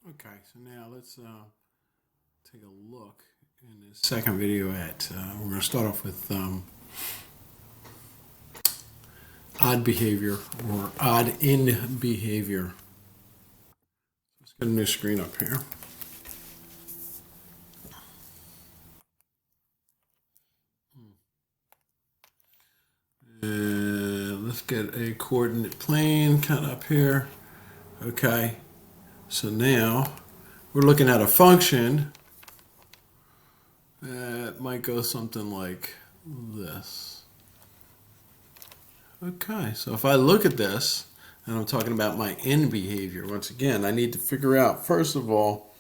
Okay, so now let's take a look in this second video at, we're going to start off with odd behavior or odd in behavior. Let's get a new screen up here. Let's get a coordinate plane kind of up here. Okay, so now we're looking at a function that might go something like this. Okay, so if I look at this, and I'm talking about my in behavior, once again, I need to figure out, first of all,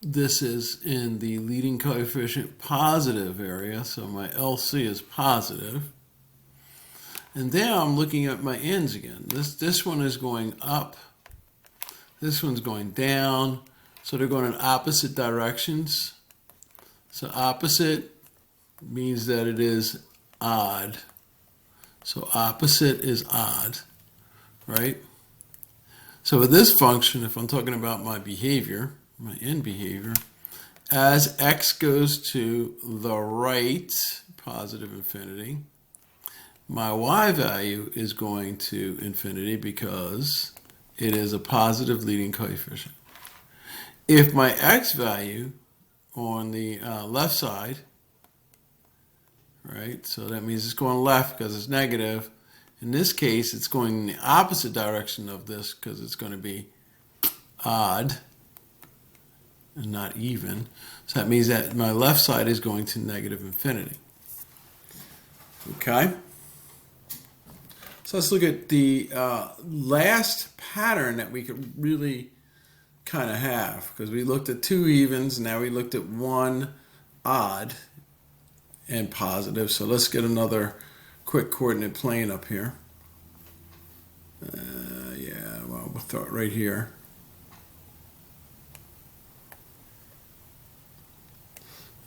this is in the leading coefficient positive area, so my LC is positive. And now I'm looking at my ends again. This one is going up, this one's going down, so they're going in opposite directions. So opposite means that it is odd. So opposite is odd, right? So with this function, if I'm talking about my behavior, my in behavior, as x goes to the right, positive infinity, my y value is going to infinity because it is a positive leading coefficient. If my x value on the left side, right, so that means it's going left because it's negative. In this case, it's going in the opposite direction of this because it's going to be odd and not even. So that means that my left side is going to negative infinity. Okay? So let's look at the last pattern that we could really kind of have, because we looked at two evens, now we looked at one odd and positive. So let's get another quick coordinate plane up here. Yeah, well, we'll throw it right here.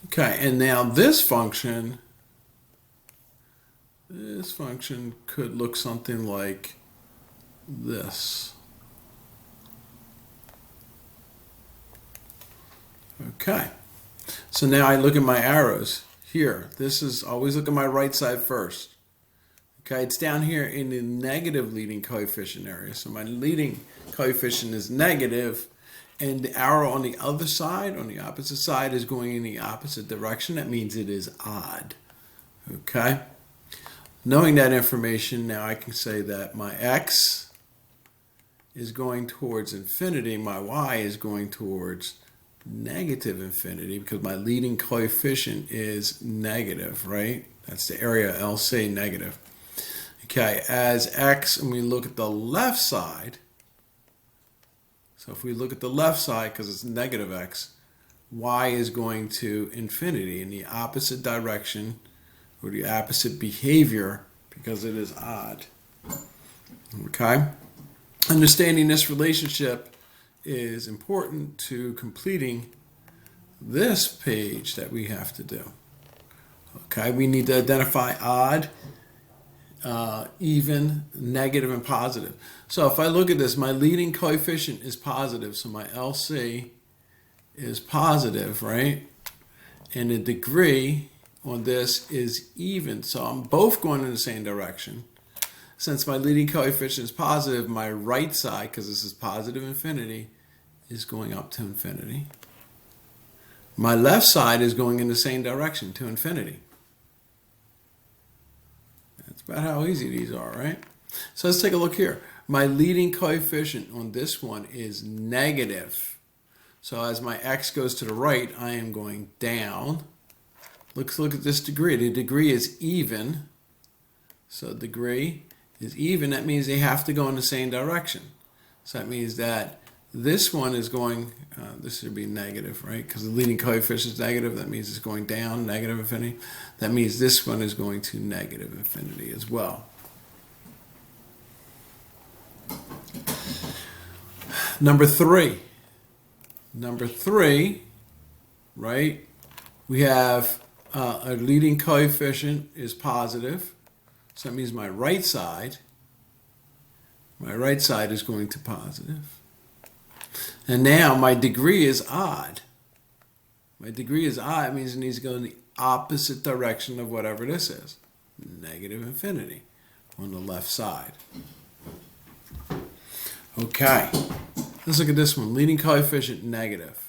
Okay, and now this function could look something like this. Okay, so now I look at my arrows here. This is always look at my right side first. Okay, it's down here in the negative leading coefficient area. So my leading coefficient is negative, and the arrow on the other side, on the opposite side, is going in the opposite direction. That means it is odd. Okay? Knowing that information, now I can say that my x is going towards infinity, my y is going towards negative infinity because my leading coefficient is negative, right? That's the area LC, negative. Okay, as x, and we look at the left side, so if we look at the left side, because it's negative x, y is going to infinity in the opposite direction, or the opposite behavior, because it is odd. Okay? Understanding this relationship is important to completing this page that we have to do. Okay, we need to identify odd, even, negative, and positive. So if I look at this, my leading coefficient is positive, so my LC is positive, right? And the degree on this is even, so I'm both going in the same direction. Since my leading coefficient is positive, my right side, because this is positive infinity, is going up to infinity. My left side is going in the same direction, to infinity. That's about how easy these are, right? So let's take a look here. My leading coefficient on this one is negative. So as my x goes to the right, I am going down. Let's look at this degree. The degree is even. So degree is even. That means they have to go in the same direction. So that means that this one is going, this should be negative, right? Because the leading coefficient is negative. That means it's going down, negative infinity. That means this one is going to negative infinity as well. Number three, right? We have a leading coefficient is positive. So that means my right side is going to positive. And now my degree is odd. My degree is odd means it needs to go in the opposite direction of whatever this is. Negative infinity on the left side. Okay, let's look at this one. Leading coefficient negative.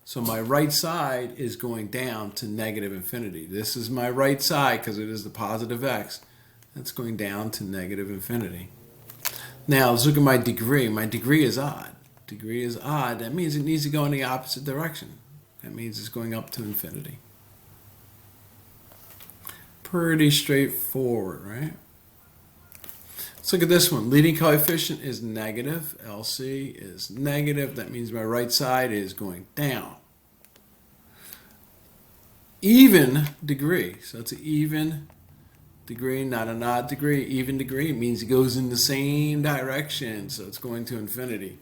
So my right side is going down to negative infinity. This is my right side because it is the positive x. That's going down to negative infinity. Now let's look at my degree. My degree is odd. Degree is odd. That means it needs to go in the opposite direction. That means it's going up to infinity. Pretty straightforward, right? Let's look at this one. Leading coefficient is negative. LC is negative. That means my right side is going down. Even degree. So it's an even degree, not an odd degree. Even degree means it goes in the same direction. So it's going to infinity.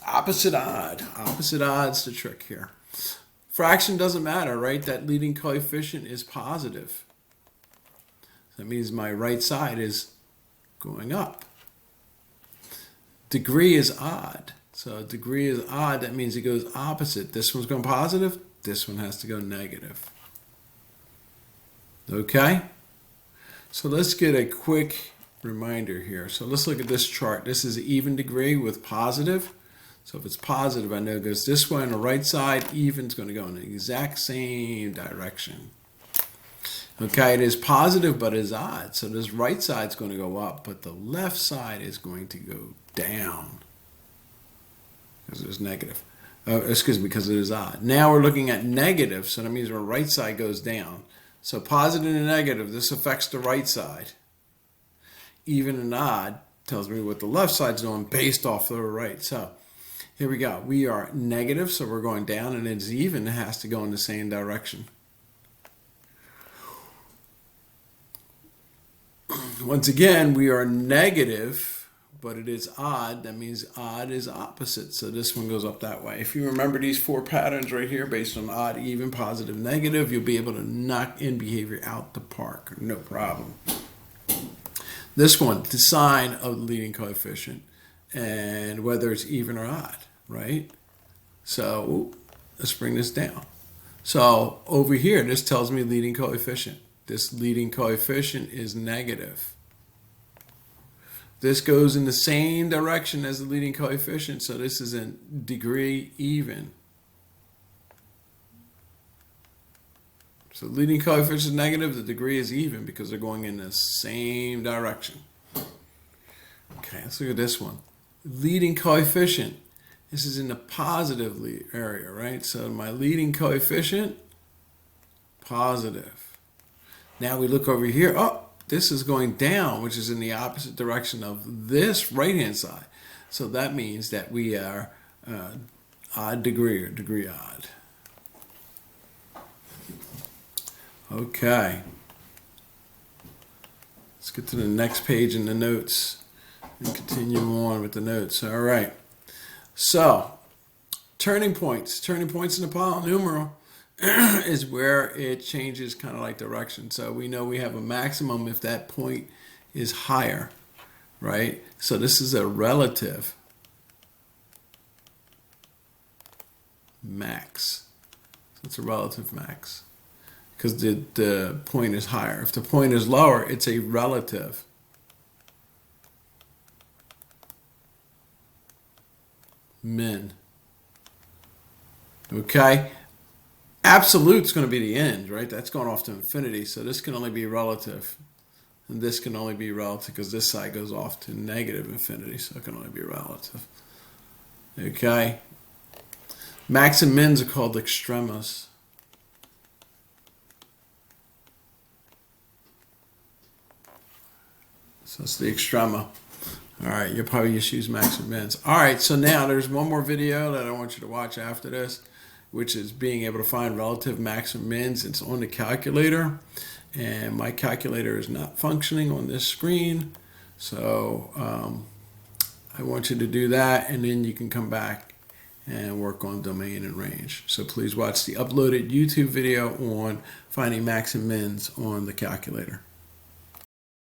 Opposite odd. Opposite odd's the trick here. Fraction doesn't matter, right? That leading coefficient is positive. That means my right side is going up. Degree is odd. So degree is odd. That means it goes opposite. This one's going positive. This one has to go negative. Okay? So let's get a quick reminder here. So let's look at this chart. This is an even degree with positive. So if it's positive, I know it goes this way on the right side. Even's going to go in the exact same direction. Okay, it is positive, but it is odd. So this right side's going to go up, but the left side is going to go down because it's negative. Excuse me, because it is odd. Now we're looking at negative, so that means our right side goes down. So positive and negative, this affects the right side. Even and odd tells me what the left side's doing based off the right. So here we go. We are negative, so we're going down, and it's even. It has to go in the same direction. Once again, we are negative, but it is odd. That means odd is opposite. So this one goes up that way. If you remember these four patterns right here based on odd, even, positive, negative, you'll be able to knock in behavior out the park. No problem. This one, the sign of the leading coefficient and whether it's even or odd, right? So let's bring this down. So over here, this tells me leading coefficient. This leading coefficient is negative. This goes in the same direction as the leading coefficient, so this is in degree even. So leading coefficient is negative, the degree is even because they're going in the same direction. Okay, let's look at this one. Leading coefficient, this is in the positive area, right? So my leading coefficient, positive. Now we look over here, oh, this is going down, which is in the opposite direction of this right-hand side. So that means that we are odd degree or degree odd. Okay. Let's get to the next page in the notes and continue on with the notes. All right. So, turning points. Turning points in the polynomial is where it changes kind of like direction. So we know we have a maximum if that point is higher, right? So this is a relative max. So it's a relative max because the point is higher. If the point is lower, it's a relative min. Okay? Absolute's going to be the end, right? That's going off to infinity, so this can only be relative. And this can only be relative because this side goes off to negative infinity, so it can only be relative. Okay? Max and mins are called extremas. So it's the extrema. All right, you'll probably just use max and mins. All right, so now there's one more video that I want you to watch after this, which is being able to find relative max and mins. It's on the calculator, and my calculator is not functioning on this screen. So I want you to do that, and then you can come back and work on domain and range. So please watch the uploaded YouTube video on finding max and mins on the calculator.